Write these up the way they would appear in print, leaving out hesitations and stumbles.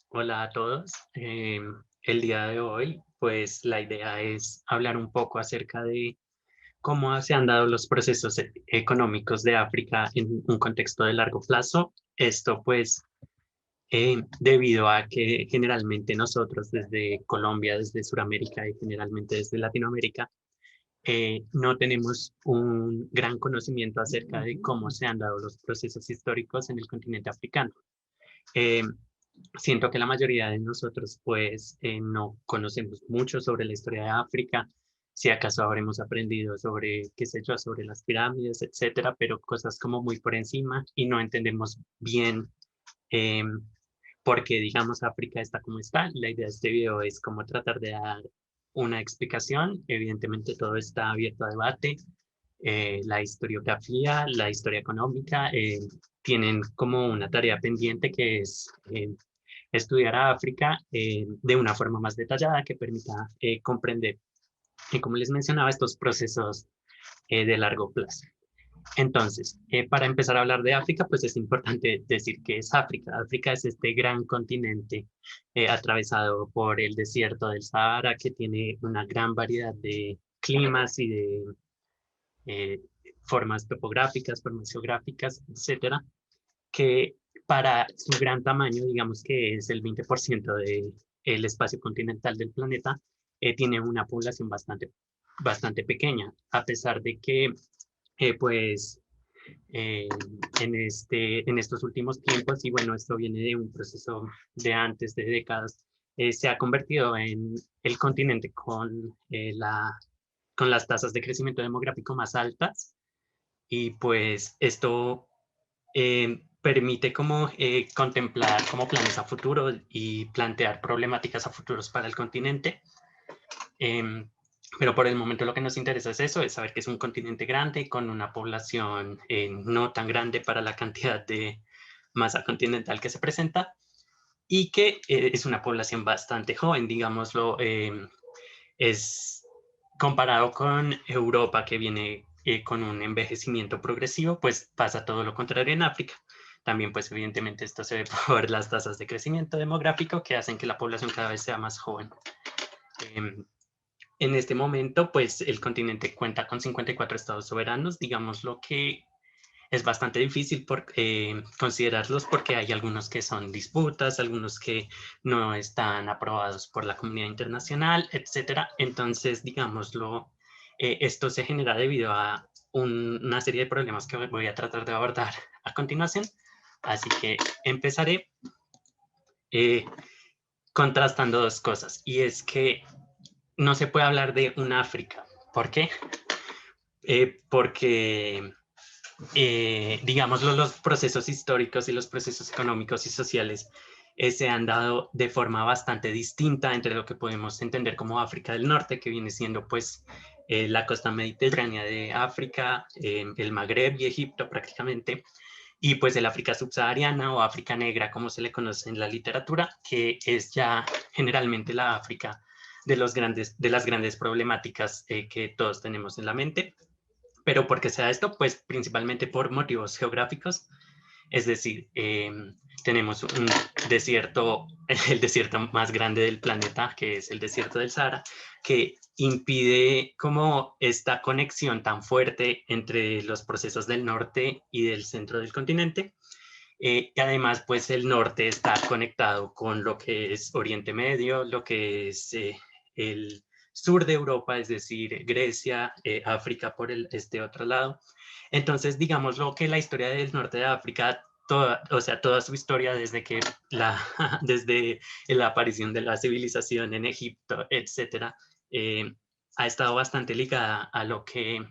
Hola a todos. El día de hoy, pues la idea es hablar un poco acerca de cómo se han dado los procesos económicos de África en un contexto de largo plazo. Esto pues debido a que generalmente nosotros desde Colombia, desde Sudamérica y generalmente desde Latinoamérica, no tenemos un gran conocimiento acerca de cómo se han dado los procesos históricos en el continente africano. Eh, Siento que la mayoría de nosotros, pues, no conocemos mucho sobre la historia de África. Si acaso habremos aprendido sobre, qué sé yo, sobre las pirámides, etcétera, pero cosas como muy por encima y no entendemos bien eh, por qué, digamos, África está como está. La idea de este video es como tratar de dar una explicación. Evidentemente, todo está abierto a debate. La historiografía, la historia económica, tienen como una tarea pendiente que es estudiar a África de una forma más detallada que permita comprender, como les mencionaba, estos procesos de largo plazo. Entonces, para empezar a hablar de África, pues es importante decir que es África. África es este gran continente atravesado por el desierto del Sahara, que tiene una gran variedad de climas y de eh, formas topográficas, formas geográficas, etcétera, que para su gran tamaño, digamos que es el 20% del espacio continental del planeta, tiene una población bastante pequeña, a pesar de que, pues, eh, en estos últimos tiempos, y bueno, esto viene de un proceso de antes, de décadas, se ha convertido en el continente con las tasas de crecimiento demográfico más altas, y pues esto permite como contemplar como planes a futuro y plantear problemáticas a futuros para el continente. Em, pero por el momento lo que nos interesa es eso, es saber que es un continente grande con una población no tan grande para la cantidad de masa continental que se presenta y que es una población bastante joven, digámoslo, es comparado con Europa, que viene con un envejecimiento progresivo, pues pasa todo lo contrario en África. También, pues evidentemente esto se ve por las tasas de crecimiento demográfico que hacen que la población cada vez sea más joven. Eh, en este momento, pues el continente cuenta con 54 estados soberanos, digamos lo que es bastante difícil considerarlos porque hay algunos que son disputas, algunos que no están aprobados por la comunidad internacional, etcétera. Entonces, digámoslo, esto se genera debido a una serie de problemas que voy a tratar de abordar a continuación. Así que empezaré eh, contrastando dos cosas, y es que no se puede hablar de un África. ¿Por qué? Porque digámoslo, los procesos históricos y los procesos económicos y sociales se han dado de forma bastante distinta entre lo que podemos entender como África del Norte, que viene siendo pues la costa mediterránea de África, el Magreb y Egipto prácticamente, y pues el África subsahariana o África negra, como se le conoce en la literatura, que es ya generalmente la África de las grandes problemáticas que todos tenemos en la mente. Pero ¿por qué se da esto? Pues principalmente por motivos geográficos, es decir, tenemos un desierto, el desierto más grande del planeta, que es el desierto del Sahara, que impide como esta conexión tan fuerte entre los procesos del norte y del centro del continente. Y además, pues el norte está conectado con lo que es Oriente Medio, lo que es el sur de Europa, es decir, Grecia, África por este otro lado. Entonces, digamos lo que la historia del norte de África, o sea, toda su historia desde la aparición de la civilización en Egipto, etcétera, ha estado bastante ligada a lo que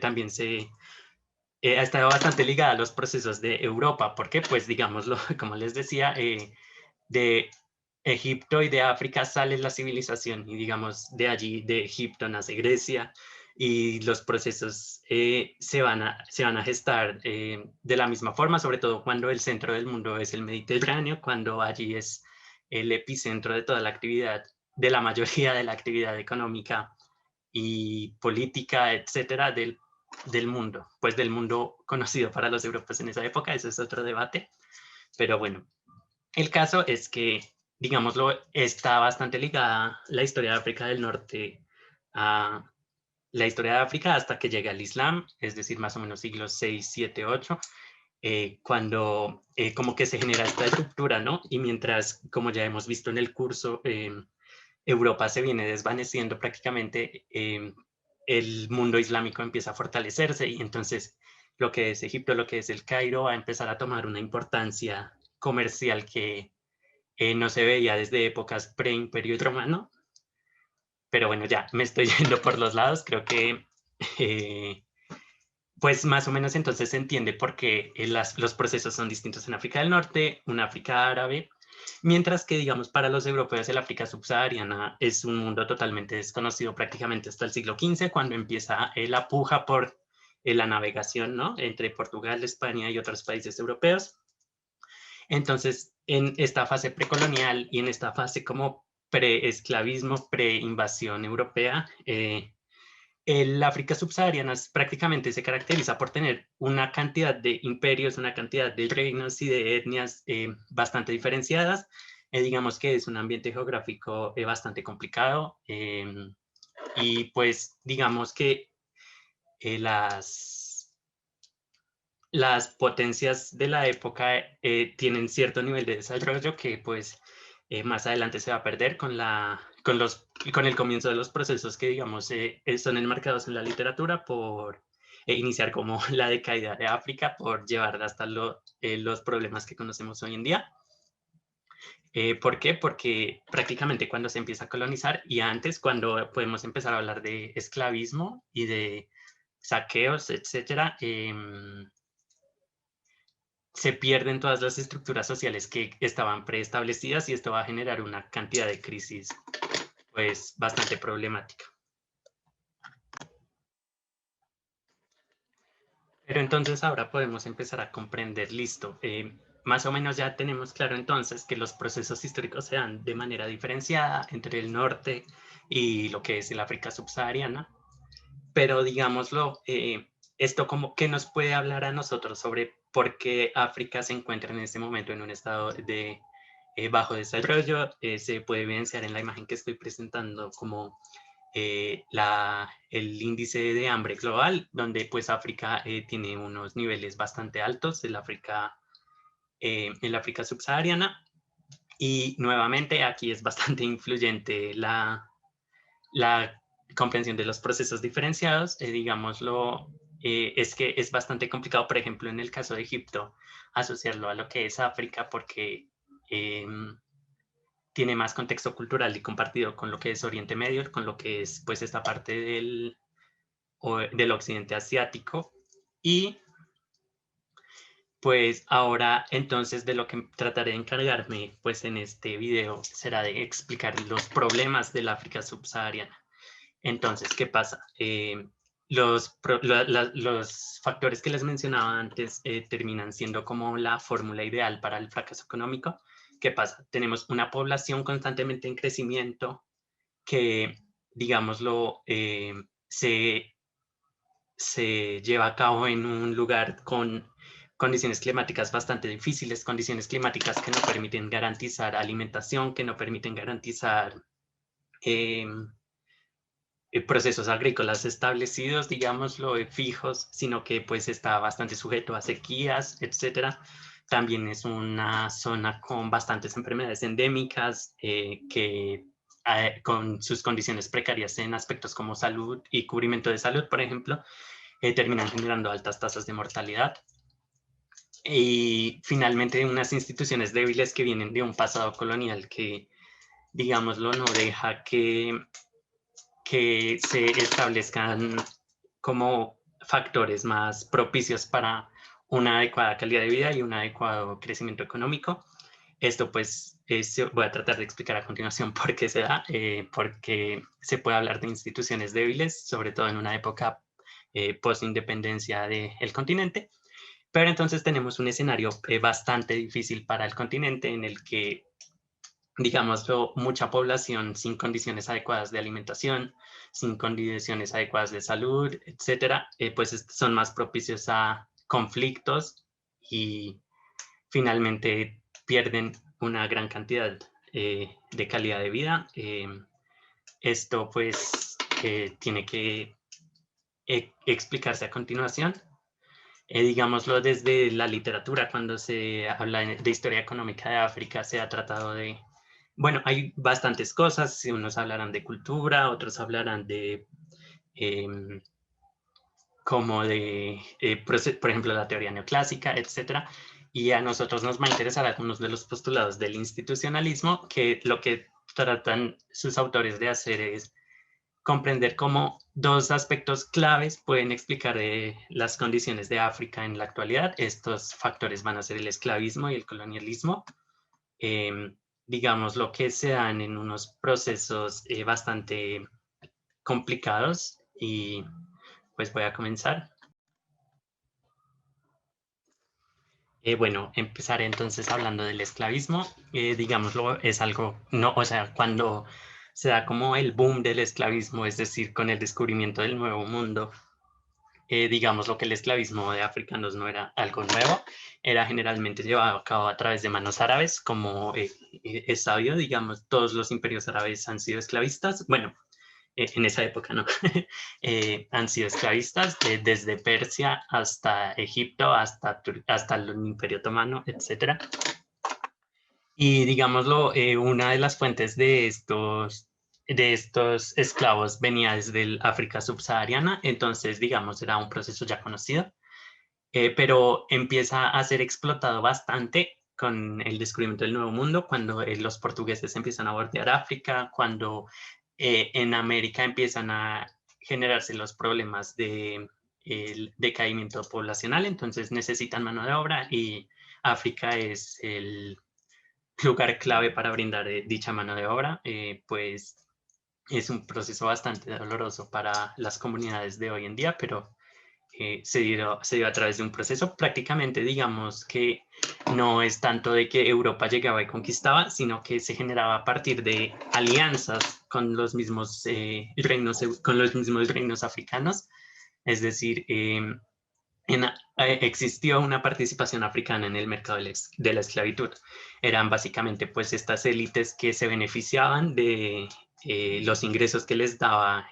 también ha estado bastante ligada a los procesos de Europa, porque pues digámoslo, como les decía, de Egipto y de África sale la civilización y digamos de allí, de Egipto, nace Grecia y los procesos se van a gestar de la misma forma, sobre todo cuando el centro del mundo es el Mediterráneo, cuando allí es el epicentro de toda la actividad, de la mayoría de la actividad económica y política, etcétera, del mundo, pues del mundo conocido para los europeos en esa época, ese es otro debate, Pero bueno, el caso es que, digámoslo, está bastante ligada la historia de África del Norte a la historia de África hasta que llega el Islam, es decir, más o menos siglos 6, 7, 8, cuando como que se genera esta estructura, ¿no? Y mientras, como ya hemos visto en el curso, Europa se viene desvaneciendo prácticamente, el mundo islámico empieza a fortalecerse y entonces lo que es Egipto, lo que es el Cairo, va a empezar a tomar una importancia comercial que no se veía desde épocas pre-imperio romano. Pero bueno, ya me estoy yendo por los lados, creo que eh, pues más o menos entonces se entiende por qué los procesos son distintos en África del Norte, una África árabe, mientras que, digamos, para los europeos el África subsahariana es un mundo totalmente desconocido prácticamente hasta el siglo XV, cuando empieza la puja por la navegación, ¿no? Entre Portugal, España y otros países europeos. Entonces, en esta fase precolonial y en esta fase como pre-esclavismo, pre-invasión europea, el África subsahariana prácticamente se caracteriza por tener una cantidad de imperios, una cantidad de reinos y de etnias bastante diferenciadas. Digamos que es un ambiente geográfico bastante complicado y pues digamos que las potencias de la época tienen cierto nivel de desarrollo que pues más adelante se va a perder con el comienzo de los procesos que digamos son enmarcados en la literatura por iniciar como la decaída de África, por llevar hasta los problemas que conocemos hoy en día. ¿Por qué? Porque prácticamente cuando se empieza a colonizar y antes cuando podemos empezar a hablar de esclavismo y de saqueos, etcétera, se pierden todas las estructuras sociales que estaban preestablecidas y esto va a generar una cantidad de crisis pues bastante problemática. Pero entonces ahora podemos empezar a comprender, listo, más o menos ya tenemos claro entonces que los procesos históricos se dan de manera diferenciada entre el norte y lo que es el África subsahariana, pero digámoslo, esto como que nos puede hablar a nosotros sobre por qué África se encuentra en este momento en un estado de bajo desarrollo. Se puede evidenciar en la imagen que estoy presentando como el índice de hambre global, donde pues África tiene unos niveles bastante altos, el África subsahariana, y nuevamente aquí es bastante influyente la comprensión de los procesos diferenciados, digámoslo, es que es bastante complicado, por ejemplo, en el caso de Egipto, asociarlo a lo que es África, porque eh, tiene más contexto cultural y compartido con lo que es Oriente Medio, con lo que es pues esta parte del occidente asiático. Y pues ahora entonces de lo que trataré de encargarme pues en este video será de explicar los problemas del África subsahariana. Entonces, ¿qué pasa? Los factores que les mencionaba antes terminan siendo como la fórmula ideal para el fracaso económico. ¿Qué pasa? Tenemos una población constantemente en crecimiento que, digámoslo, se lleva a cabo en un lugar con condiciones climáticas bastante difíciles, condiciones climáticas que no permiten garantizar alimentación, que no permiten garantizar eh, procesos agrícolas establecidos, digámoslo, fijos, sino que pues está bastante sujeto a sequías, etcétera. También es una zona con bastantes enfermedades endémicas que con sus condiciones precarias en aspectos como salud y cubrimiento de salud, por ejemplo, terminan generando altas tasas de mortalidad. Y finalmente unas instituciones débiles que vienen de un pasado colonial que, digámoslo, no deja que se establezcan como factores más propicios para una adecuada calidad de vida y un adecuado crecimiento económico. Esto pues voy a tratar de explicar a continuación por qué se da, porque se puede hablar de instituciones débiles, sobre todo en una época post-independencia del continente, pero entonces tenemos un escenario bastante difícil para el continente en el que digámoslo, mucha población sin condiciones adecuadas de alimentación, sin condiciones adecuadas de salud, etcétera, pues son más propicios a conflictos y finalmente pierden una gran cantidad de calidad de vida. Esto pues tiene que explicarse a continuación. Digámoslo desde la literatura, cuando se habla de historia económica de África, se ha tratado de, bueno, hay bastantes cosas, unos hablarán de cultura, otros hablarán de, como de, por ejemplo, la teoría neoclásica, etcétera. Y a nosotros nos va a interesar algunos de los postulados del institucionalismo, que lo que tratan sus autores de hacer es comprender cómo dos aspectos claves pueden explicar las condiciones de África en la actualidad. Estos factores van a ser el esclavismo y el colonialismo. Digamos, lo que se dan en unos procesos bastante complicados, y pues voy a comenzar. Bueno, empezaré entonces hablando del esclavismo. Digámoslo, es algo, no, o sea, cuando se da como el boom del esclavismo, es decir, con el descubrimiento del Nuevo Mundo, digamos lo que el esclavismo de africanos no era algo nuevo, era generalmente llevado a cabo a través de manos árabes, como es sabido, digamos, todos los imperios árabes han sido esclavistas, bueno, en esa época no, han sido esclavistas desde Persia hasta Egipto, hasta el Imperio Otomano, etc. Y digámoslo, una de las fuentes de estos esclavos venía desde el África subsahariana, entonces, digamos, era un proceso ya conocido, pero empieza a ser explotado bastante con el descubrimiento del Nuevo Mundo, cuando los portugueses empiezan a bordear África, cuando en América empiezan a generarse los problemas de el decaimiento poblacional, entonces necesitan mano de obra y África es el lugar clave para brindar dicha mano de obra. Pues es un proceso bastante doloroso para las comunidades de hoy en día, pero se dio a través de un proceso. Prácticamente, digamos que no es tanto de que Europa llegaba y conquistaba, sino que se generaba a partir de alianzas con los mismos reinos africanos. Es decir, existió una participación africana en el mercado de la esclavitud. Eran básicamente pues estas élites que se beneficiaban de los ingresos que les daba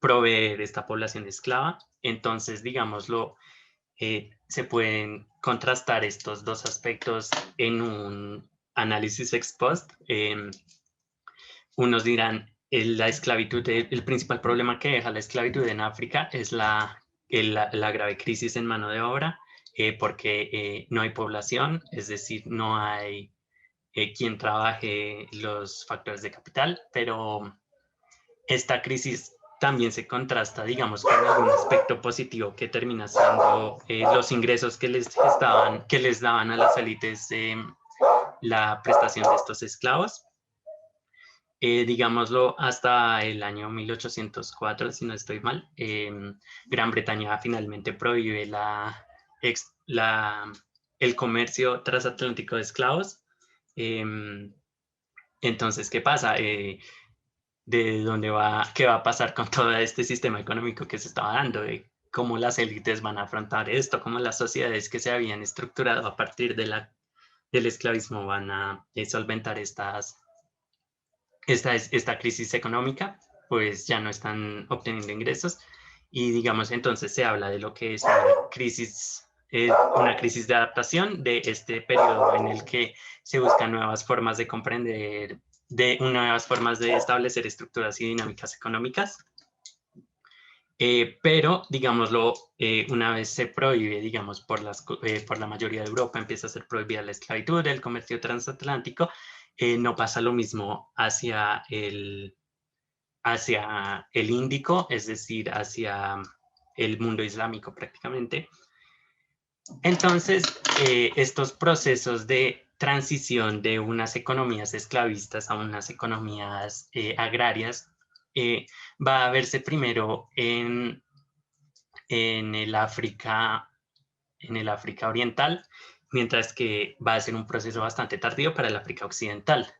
proveer esta población esclava. Entonces, digámoslo, se pueden contrastar estos dos aspectos en un análisis ex post. Unos dirán, la esclavitud, el principal problema que deja la esclavitud en África es la grave crisis en mano de obra, porque no hay población, es decir, no hay quien trabaje los factores de capital, pero esta crisis también se contrasta, digamos, con algún aspecto positivo que termina siendo los ingresos que les daban a las élites la prestación de estos esclavos. Digámoslo, hasta el año 1804, si no estoy mal, Gran Bretaña finalmente prohíbe el comercio transatlántico de esclavos. Entonces, ¿qué pasa? ¿Qué va a pasar con todo este sistema económico que se estaba dando? ¿Cómo las élites van a afrontar esto? ¿Cómo las sociedades que se habían estructurado a partir del esclavismo van a solventar esta crisis económica? Pues ya no están obteniendo ingresos, y digamos entonces se habla de lo que es una crisis de adaptación de este periodo en el que se buscan nuevas formas de comprender, nuevas formas de establecer estructuras y dinámicas económicas. Pero, digámoslo, una vez se prohíbe, digamos, por la mayoría de Europa, empieza a ser prohibida la esclavitud, el comercio transatlántico, no pasa lo mismo hacia el Índico, es decir, hacia el mundo islámico prácticamente. Entonces, estos procesos de transición de unas economías esclavistas a unas economías agrarias va a verse primero en el África oriental, mientras que va a ser un proceso bastante tardío para el África occidental.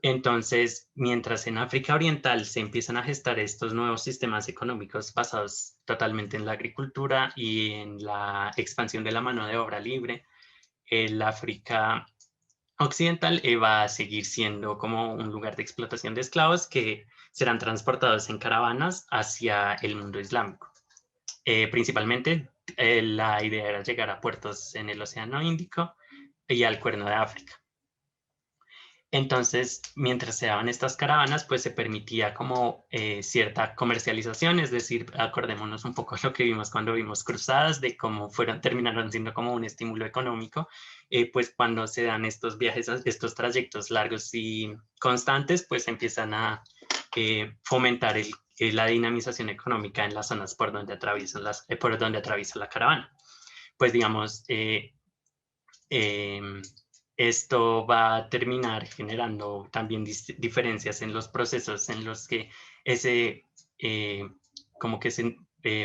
Entonces, mientras en África Oriental se empiezan a gestar estos nuevos sistemas económicos basados totalmente en la agricultura y en la expansión de la mano de obra libre, el África Occidental va a seguir siendo como un lugar de explotación de esclavos que serán transportados en caravanas hacia el mundo islámico. Principalmente, la idea era llegar a puertos en el Océano Índico y al Cuerno de África. Entonces, mientras se daban estas caravanas, pues se permitía como cierta comercialización, es decir, acordémonos un poco lo que vimos cuando vimos cruzadas, de cómo terminaron siendo como un estímulo económico, pues cuando se dan estos viajes, estos trayectos largos y constantes, pues empiezan a fomentar la dinamización económica en las zonas por donde por donde atraviesa la caravana. Pues digamos, esto va a terminar generando también diferencias en los procesos en los que eh, como que se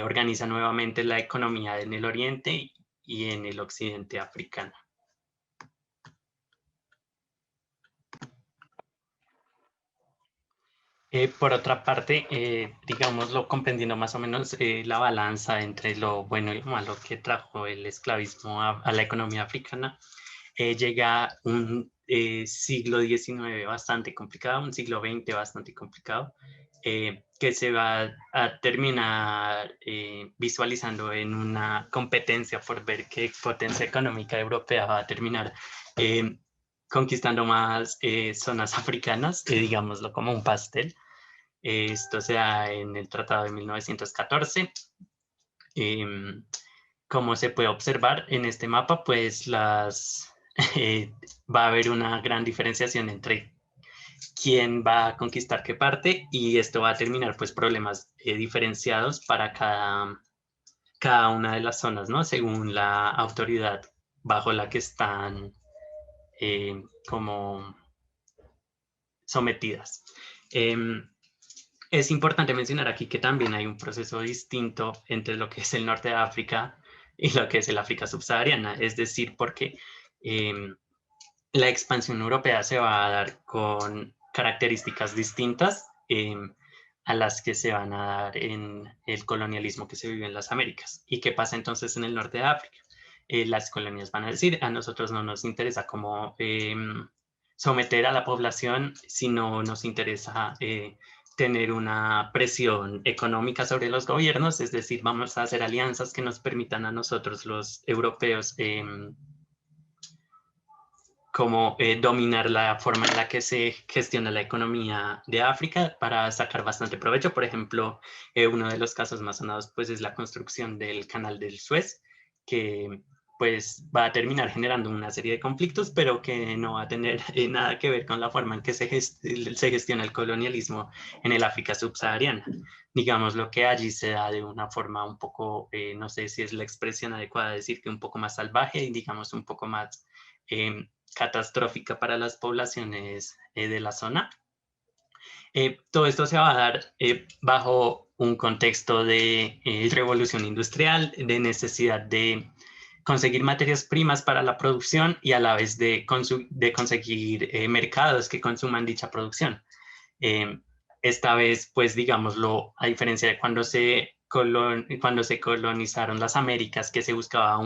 organiza nuevamente la economía en el oriente y en el occidente africano. Por otra parte, digámoslo, comprendiendo más o menos la balanza entre lo bueno y lo malo que trajo el esclavismo a la economía africana, llega un siglo XIX bastante complicado, un siglo XX bastante complicado, que se va a terminar visualizando en una competencia por ver qué potencia económica europea va a terminar conquistando más zonas africanas, digámoslo como un pastel. Esto se da en el Tratado de 1914. Como se puede observar en este mapa, pues va a haber una gran diferenciación entre quién va a conquistar qué parte y esto va a terminar pues problemas diferenciados para cada una de las zonas, ¿no? Según la autoridad bajo la que están como sometidas. Es importante mencionar aquí que también hay un proceso distinto entre lo que es el norte de África y lo que es el África subsahariana, es decir, porque la expansión europea se va a dar con características distintas a las que se van a dar en el colonialismo que se vive en las Américas. ¿Y qué pasa entonces en el norte de África? Las colonias van a decir, a nosotros no nos interesa cómo someter a la población, sino nos interesa tener una presión económica sobre los gobiernos, es decir, vamos a hacer alianzas que nos permitan a nosotros los europeos como dominar la forma en la que se gestiona la economía de África para sacar bastante provecho. Por ejemplo, uno de los casos más sonados pues, es la construcción del canal del Suez, que pues va a terminar generando una serie de conflictos, pero que no va a tener nada que ver con la forma en que se gestiona el colonialismo en el África subsahariana. Digamos, lo que allí se da de una forma un poco, no sé si es la expresión adecuada decir que un poco más salvaje y digamos un poco más catastrófica para las poblaciones de la zona. Todo esto se va a dar bajo un contexto de revolución industrial, de necesidad de conseguir materias primas para la producción y a la vez de conseguir mercados que consuman dicha producción. Esta vez, pues digámoslo, a diferencia de cuando se colonizaron las Américas, que se buscaba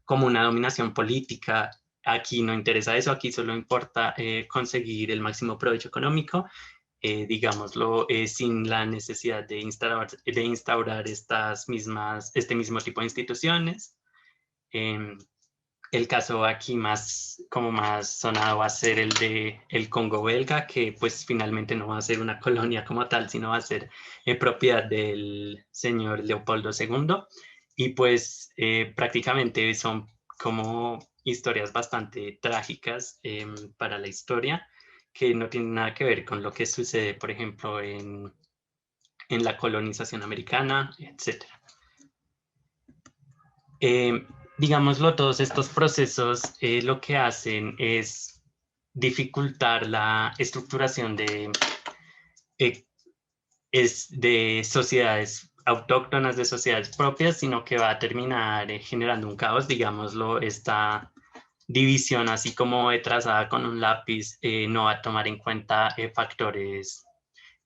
como una dominación política, aquí no interesa eso, aquí solo importa conseguir el máximo provecho económico, digámoslo, sin la necesidad de instaurar este mismo tipo de instituciones. El caso aquí como más sonado va a ser el de el Congo belga, que pues finalmente no va a ser una colonia como tal, sino va a ser propiedad del señor Leopoldo II. Y pues prácticamente son como historias bastante trágicas para la historia, que no tienen nada que ver con lo que sucede, por ejemplo, en la colonización americana, etc. Digámoslo, todos estos procesos lo que hacen es dificultar la estructuración eh, de sociedades autóctonas, de sociedades propias, sino que va a terminar generando un caos, digámoslo, esta división así como trazada con un lápiz no va a tomar en cuenta factores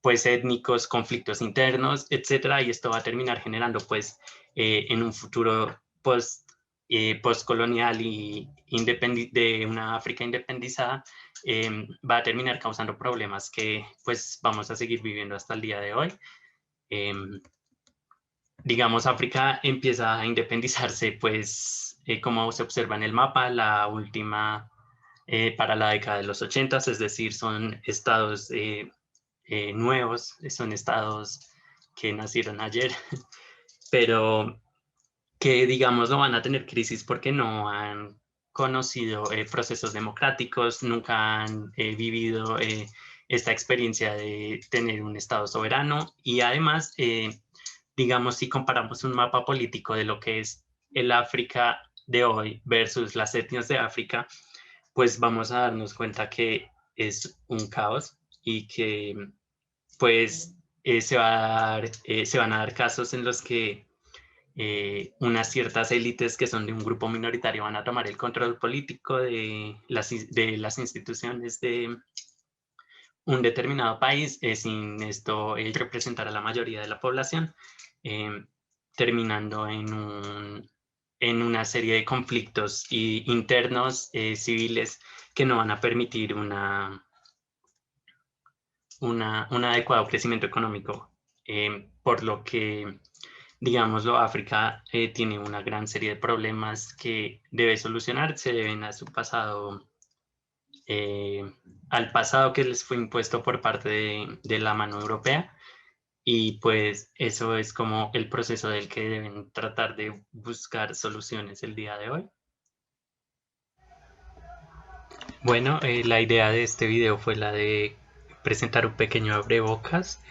pues étnicos, conflictos internos, etcétera, y esto va a terminar generando pues en un futuro postcolonial y de una África independizada, va a terminar causando problemas que pues vamos a seguir viviendo hasta el día de hoy. Digamos, África empieza a independizarse, pues, como se observa en el mapa, la última para la década de los 80, es decir, son estados nuevos, son estados que nacieron ayer, pero que, digamos, no van a tener crisis porque no han conocido procesos democráticos, nunca han vivido esta experiencia de tener un estado soberano y además digamos, si comparamos un mapa político de lo que es el África de hoy versus las etnias de África, pues vamos a darnos cuenta que es un caos y que pues se van a dar casos en los que unas ciertas élites que son de un grupo minoritario van a tomar el control político de las instituciones de un determinado país sin esto representar a la mayoría de la población, eh, terminando en una serie de conflictos internos civiles que no van a permitir un adecuado crecimiento económico, por lo que, digámoslo, África tiene una gran serie de problemas que debe solucionar, se deben a su pasado eh, al pasado que les fue impuesto por parte de la mano europea y pues eso es como el proceso del que deben tratar de buscar soluciones el día de hoy. Bueno, la idea de este video fue la de presentar un pequeño abrebocas.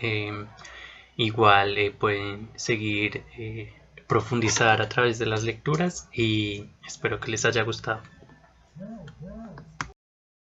Igual pueden seguir profundizar a través de las lecturas y espero que les haya gustado.